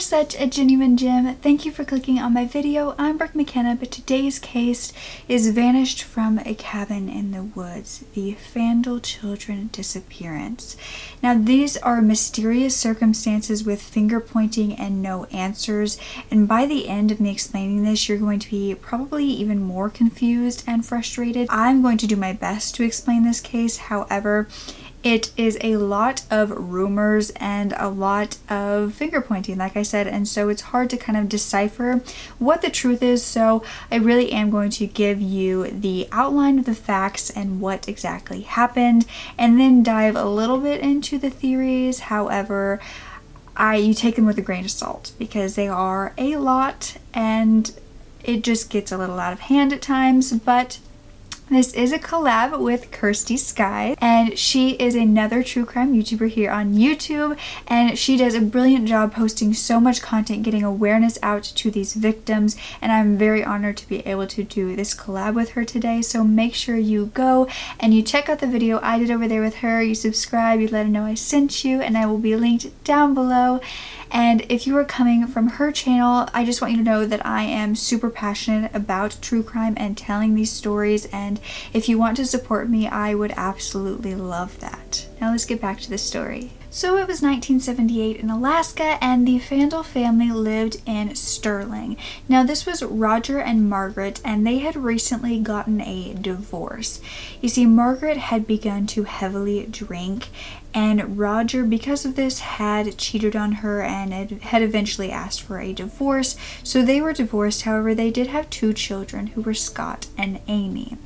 such a genuine gem. Thank you for clicking on my video. I'm Brooke McKenna, but today's case is Vanished from a Cabin in the Woods, the Fandel children disappearance. Now these are mysterious circumstances with finger pointing and no answers, and by the end of me explaining this, you're going to be probably even more confused and frustrated. I'm going to do my best to explain this case, however, it is a lot of rumors and a lot of finger pointing, like I said, and so it's hard to kind of decipher what the truth is. So I really am going to give you the outline of the facts and what exactly happened, and then dive a little bit into the theories. However, you take them with a grain of salt because they are a lot and it just gets a little out of hand at times. But this is a collab with Kirsty Skye, and she is another true crime YouTuber here on YouTube, and she does a brilliant job posting so much content, getting awareness out to these victims, and I'm very honored to be able to do this collab with her today. So make sure you go and you check out the video I did over there with her, you subscribe, you let her know I sent you, and I will be linked down below. And if you are coming from her channel, I just want you to know that I am super passionate about true crime and telling these stories, and if you want to support me, I would absolutely love that. Now let's get back to the story. So it was 1978 in Alaska, and the Fandel family lived in Sterling. Now this was Roger and Margaret, and they had recently gotten a divorce. You see, Margaret had begun to heavily drink, and Roger, because of this, had cheated on her and had eventually asked for a divorce. So they were divorced. However, they did have two children who were Scott and Amy.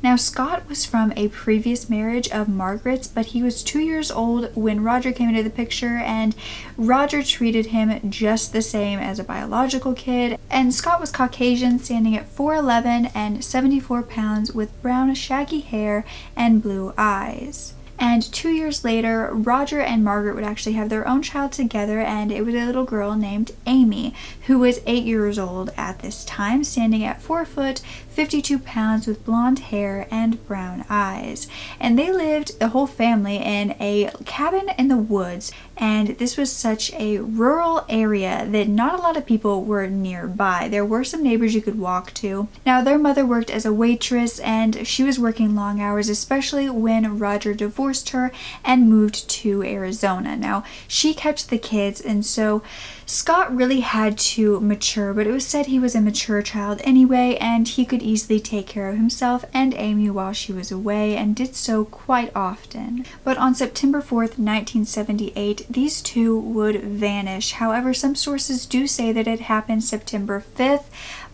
Now Scott was from a previous marriage of Margaret's, but he was 2 years old when Roger came into the picture, and Roger treated him just the same as a biological kid. And Scott was Caucasian, standing at 4'11" and 74 pounds, with brown shaggy hair and blue eyes. And 2 years later, Roger and Margaret would actually have their own child together, and it was a little girl named Amy, who was 8 years old at this time, standing at 4 foot, 52 pounds, with blonde hair and brown eyes. And they lived, the whole family, in a cabin in the woods, and this was such a rural area that not a lot of people were nearby. There were some neighbors you could walk to. Now their mother worked as a waitress, and she was working long hours, especially when Roger divorced her and moved to Arizona. Now she kept the kids, and so Scott really had to mature, but it was said he was a mature child anyway, and he could easily take care of himself and Amy while she was away, and did so quite often. But on September 4th, 1978, these two would vanish. However, some sources do say that it happened September 5th,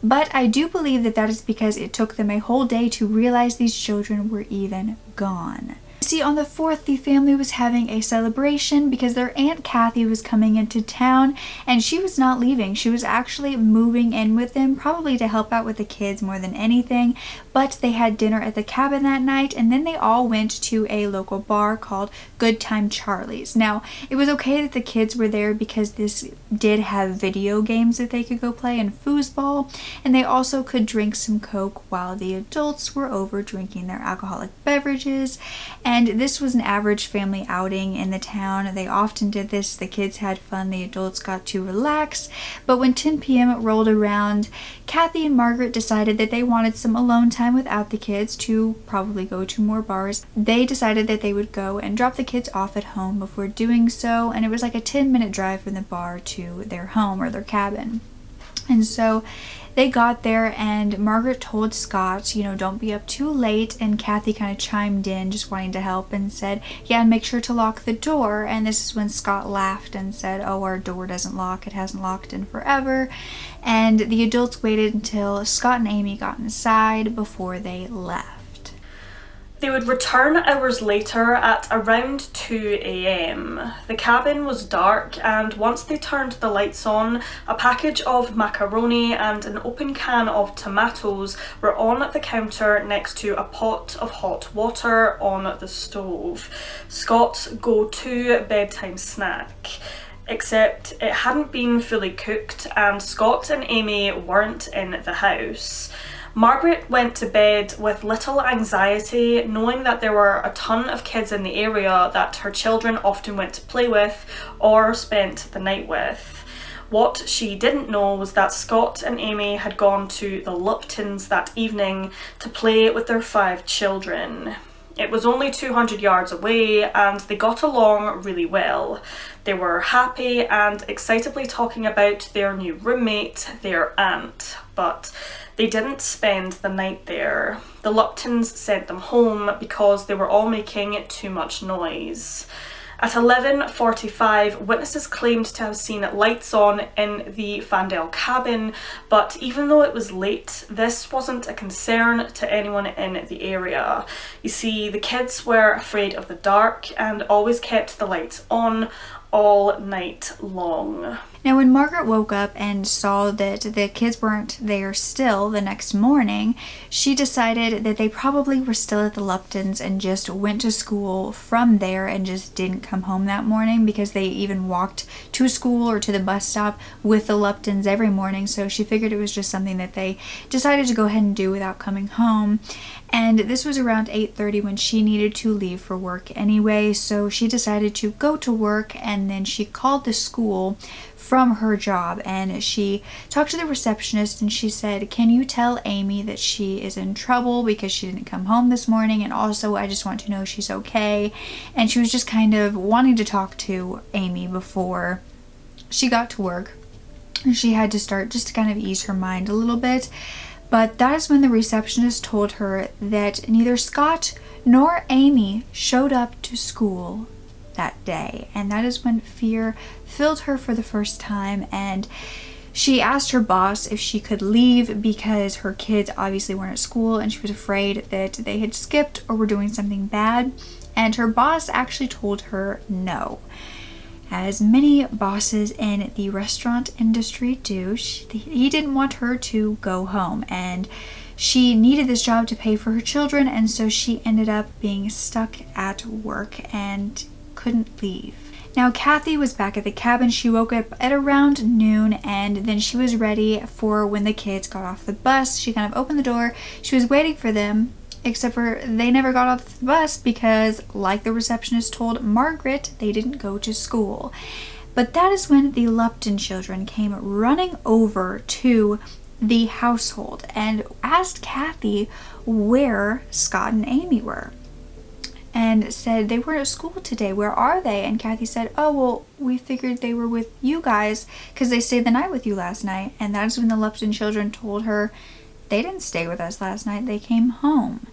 but I do believe that that is because it took them a whole day to realize these children were even gone. See, on the 4th, the family was having a celebration because their Aunt Kathy was coming into town, and she was not leaving. She was actually moving in with them, probably to help out with the kids more than anything. But they had dinner at the cabin that night, and then they all went to a local bar called Good Time Charlie's. Now, it was okay that the kids were there because this did have video games that they could go play and foosball, and they also could drink some Coke while the adults were over drinking their alcoholic beverages. And this was an average family outing in the town. They often did this. The kids had fun, the adults got to relax. But when 10 p.m. rolled around, Kathy and Margaret decided that they wanted some alone time without the kids to probably go to more bars. They decided that they would go and drop the kids off at home before doing so, and it was like a 10-minute drive from the bar to their home or their cabin. And so they got there, and Margaret told Scott, you know, don't be up too late, and Kathy kind of chimed in, just wanting to help, and said, yeah, and make sure to lock the door. And this is when Scott laughed and said, oh, our door doesn't lock, it hasn't locked in forever. And the adults waited until Scott and Amy got inside before they left. They would return hours later at around 2 a.m. The cabin was dark, and once they turned the lights on, a package of macaroni and an open can of tomatoes were on the counter next to a pot of hot water on the stove. Scott's go-to bedtime snack. Except it hadn't been fully cooked, and Scott and Amy weren't in the house. Margaret went to bed with little anxiety, knowing that there were a ton of kids in the area that her children often went to play with or spent the night with. What she didn't know was that Scott and Amy had gone to the Luptons that evening to play with their 5 children. It was only 200 yards away and they got along really well. They were happy and excitedly talking about their new roommate, their aunt, but they didn't spend the night there. The Luptons sent them home because they were all making too much noise. At 11:45, witnesses claimed to have seen lights on in the Fandel cabin, but even though it was late, this wasn't a concern to anyone in the area. You see, the kids were afraid of the dark and always kept the lights on all night long. Now, when Margaret woke up and saw that the kids weren't there still the next morning, she decided that they probably were still at the Luptons and just went to school from there and just didn't come home that morning, because they even walked to school or to the bus stop with the Luptons every morning. So she figured it was just something that they decided to go ahead and do without coming home. And this was around 8:30 when she needed to leave for work anyway, so she decided to go to work, and then she called the school from her job and she talked to the receptionist and she said, "Can you tell Amy that she is in trouble because she didn't come home this morning, and also I just want to know she's okay." And she was just kind of wanting to talk to Amy before she got to work, and she had to start just to kind of ease her mind a little bit. But that is when the receptionist told her that neither Scott nor Amy showed up to school that day. And that is when fear filled her for the first time, and she asked her boss if she could leave because her kids obviously weren't at school and she was afraid that they had skipped or were doing something bad. And her boss actually told her no. As many bosses in the restaurant industry do, he didn't want her to go home, and she needed this job to pay for her children, and so she ended up being stuck at work and couldn't leave. Now, Kathy was back at the cabin. She woke up at around noon, and then she was ready for when the kids got off the bus. She kind of opened the door. She was waiting for them, except for they never got off the bus because, like the receptionist told Margaret, they didn't go to school. But that is when the Lupton children came running over to the household and asked Kathy where Scott and Amy were, and said they were at school today. Where are they? And Kathy said, "Oh, well, we figured they were with you guys because they stayed the night with you last night." And that is when the Lupton children told her they didn't stay with us last night, they came home.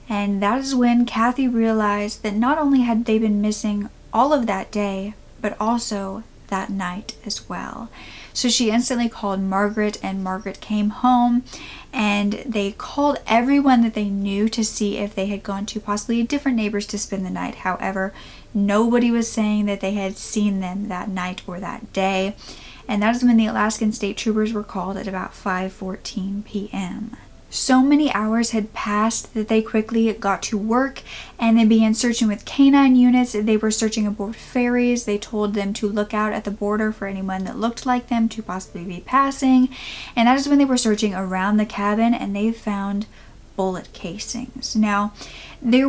And that is when Kathy realized that not only had they been missing all of that day, but also that night as well. So she instantly called Margaret, and Margaret came home, and they called everyone that they knew to see if they had gone to possibly different neighbors to spend the night. However, nobody was saying that they had seen them that night or that day. And that is when the Alaskan State Troopers were called at about 5:14 p.m. So many hours had passed that they quickly got to work, and they began searching with canine units. They were searching aboard ferries. They told them to look out at the border for anyone that looked like them to possibly be passing. And that is when they were searching around the cabin, and they found bullet casings. Now, they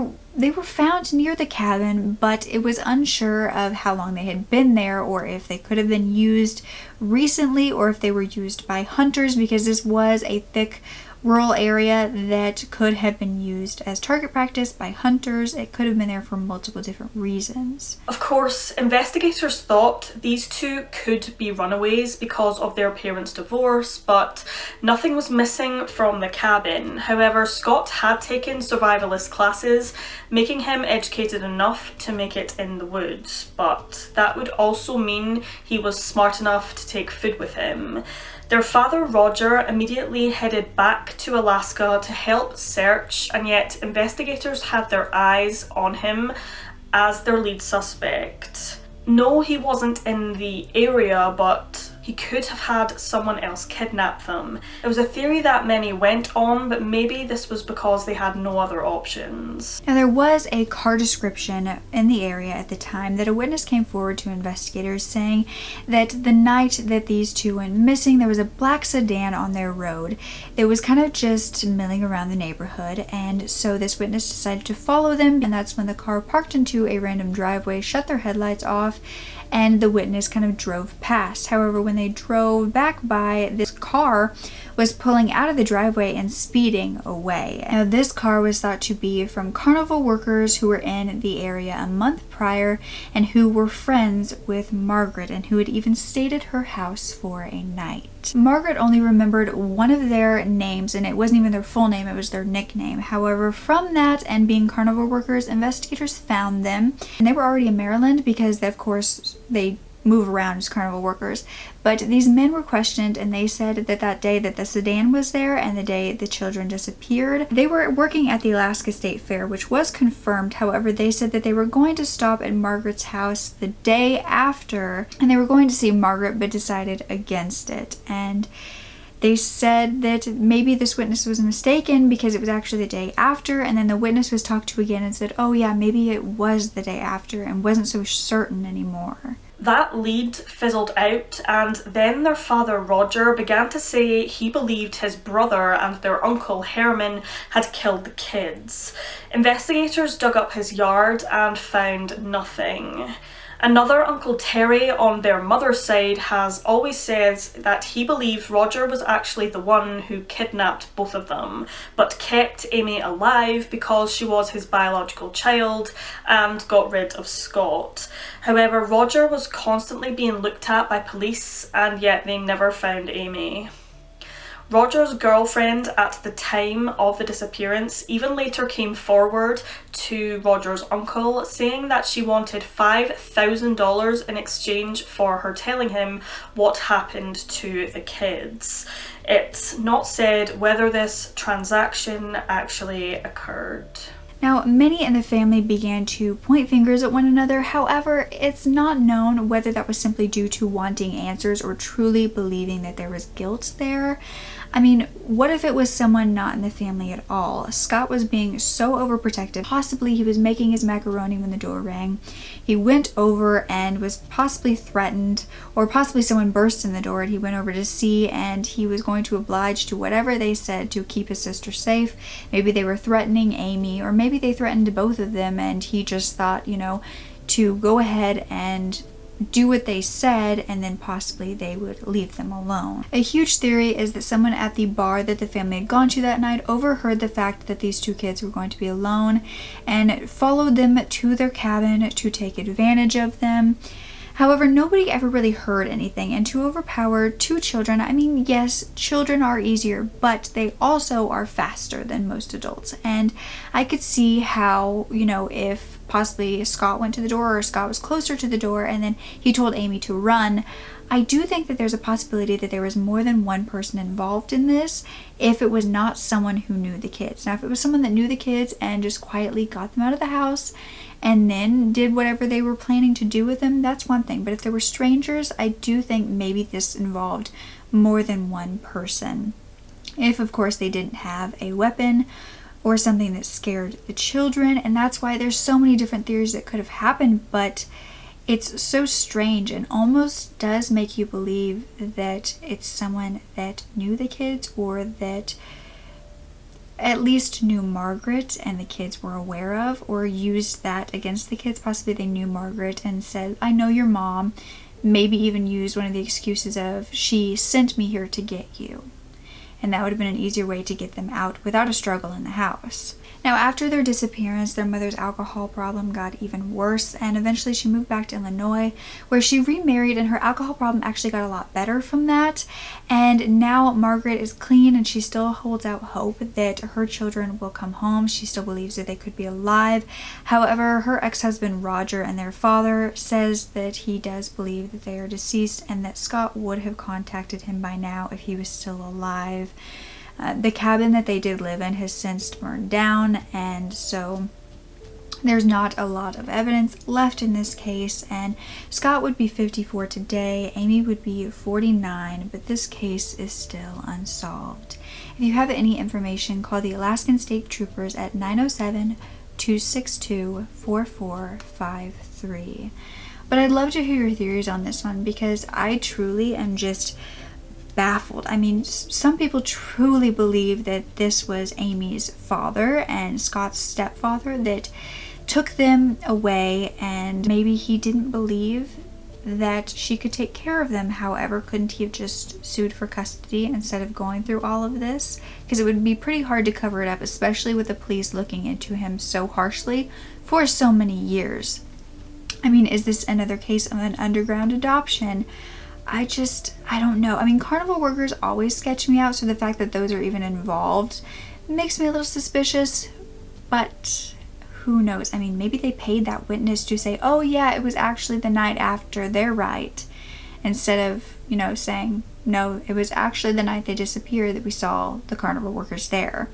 were found near the cabin, but it was unsure of how long they had been there, or if they could have been used recently, or if they were used by hunters, because this was a thick rural area that could have been used as target practice by hunters. It could have been there for multiple different reasons. Of course, investigators thought these two could be runaways because of their parents' divorce, but nothing was missing from the cabin. However, Scott had taken survivalist classes, making him educated enough to make it in the woods, but that would also mean he was smart enough to take food with him. Their father, Roger, immediately headed back to Alaska to help search, and yet investigators had their eyes on him as their lead suspect. No, he wasn't in the area, but he could have had someone else kidnap them. It was a theory that many went on, but maybe this was because they had no other options. Now, there was a car description in the area at the time that a witness came forward to investigators saying that the night that these two went missing, there was a black sedan on their road that was kind of just milling around the neighborhood. And so this witness decided to follow them, and that's when the car parked into a random driveway, shut their headlights off, and the witness kind of drove past. However, when they drove back by, this car was pulling out of the driveway and speeding away. Now, this car was thought to be from carnival workers who were in the area a month prior and who were friends with Margaret and who had even stayed at her house for a night. Margaret only remembered one of their names, and it wasn't even their full name, it was their nickname. However, from that and being carnival workers, investigators found them, and they were already in Maryland because they, of course, they move around as carnival workers. But these men were questioned, and they said that that day that the sedan was there and the day the children disappeared, they were working at the Alaska State Fair, which was confirmed. However, they said that they were going to stop at Margaret's house the day after, and they were going to see Margaret, but decided against it. And they said that maybe this witness was mistaken because it was actually the day after, and then the witness was talked to again and said, oh yeah, maybe it was the day after, and wasn't so certain anymore. That lead fizzled out, and then their father Roger began to say he believed his brother and their uncle Herman had killed the kids. Investigators dug up his yard and found nothing. Another Uncle Terry on their mother's side has always said that he believes Roger was actually the one who kidnapped both of them, but kept Amy alive because she was his biological child and got rid of Scott. However, Roger was constantly being looked at by police, and yet they never found Amy. Roger's girlfriend at the time of the disappearance even later came forward to Roger's uncle, saying that she wanted $5,000 in exchange for her telling him what happened to the kids. It's not said whether this transaction actually occurred. Now, many in the family began to point fingers at one another. However, it's not known whether that was simply due to wanting answers or truly believing that there was guilt there. I mean, what if it was someone not in the family at all? Scott was being so overprotective. Possibly he was making his macaroni when the door rang. He went over and was possibly threatened, or possibly someone burst in the door and he went over to see, and he was going to oblige to whatever they said to keep his sister safe. Maybe they were threatening Amy, or maybe they threatened both of them, and he just thought, you know, to go ahead and do what they said, and then possibly they would leave them alone. A huge theory is that someone at the bar that the family had gone to that night overheard the fact that these two kids were going to be alone and followed them to their cabin to take advantage of them. However, nobody ever really heard anything, and to overpower two children, I mean, yes, children are easier, but they also are faster than most adults. And I could see how, you know, if possibly Scott went to the door, or Scott was closer to the door, and then he told Amy to run, I do think that there's a possibility that there was more than one person involved in this if it was not someone who knew the kids. Now, if it was someone that knew the kids and just quietly got them out of the house and then did whatever they were planning to do with them, that's one thing. But if there were strangers, I do think maybe this involved more than one person. If, of course, they didn't have a weapon or something that scared the children, and that's why there's so many different theories that could have happened, but it's so strange and almost does make you believe that it's someone that knew the kids, or that at least knew Margaret and the kids were aware of, or used that against the kids. Possibly they knew Margaret and said, I know your mom. Maybe even used one of the excuses of, she sent me here to get you. And that would have been an easier way to get them out without a struggle in the house. Now, after their disappearance, their mother's alcohol problem got even worse, and eventually she moved back to Illinois, where she remarried, and her alcohol problem actually got a lot better from that. And now Margaret is clean, and she still holds out hope that her children will come home. She still believes that they could be alive. However, her ex-husband Roger and their father says that he does believe that they are deceased, and that Scott would have contacted him by now if he was still alive. The cabin that they did live in has since burned down, and so there's not a lot of evidence left in this case. And Scott would be 54 today, Amy would be 49, but this case is still unsolved. If you have any information, call the Alaskan State Troopers at 907-262-4453. But I'd love to hear your theories on this one, because I truly am just baffled. I mean, some people truly believe that this was Amy's father and Scott's stepfather that took them away, and maybe he didn't believe that she could take care of them. However, couldn't he have just sued for custody instead of going through all of this? Because it would be pretty hard to cover it up, especially with the police looking into him so harshly for so many years. I mean, is this another case of an underground adoption? I don't know. I mean, carnival workers always sketch me out, so the fact that those are even involved makes me a little suspicious, but who knows? I mean, maybe they paid that witness to say, oh yeah, it was actually the night after, they're right, instead of, you know, saying, no, it was actually the night they disappeared that we saw the carnival workers there.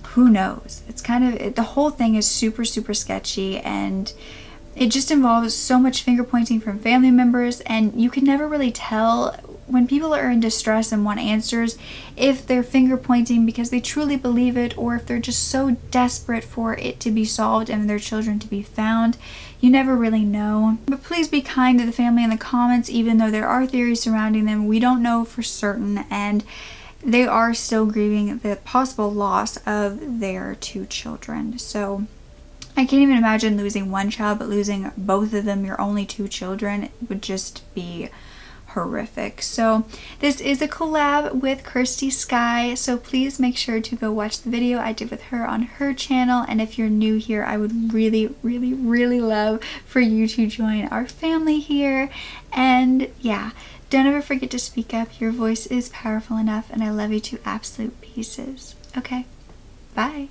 Who knows? It's kind of, the whole thing is super, super sketchy, and it just involves so much finger pointing from family members, and you can never really tell when people are in distress and want answers if they're finger pointing because they truly believe it, or if they're just so desperate for it to be solved and their children to be found. You never really know. But please be kind to the family in the comments, even though there are theories surrounding them. We don't know for certain, and they are still grieving the possible loss of their 2 children. So I can't even imagine losing one child, but losing both of them, your only 2 children, would just be horrific. So this is a collab with Kirsty Skye, so please make sure to go watch the video I did with her on her channel. And if you're new here, I would really, really, really love for you to join our family here. And yeah, don't ever forget to speak up. Your voice is powerful enough, and I love you to absolute pieces. Okay, bye.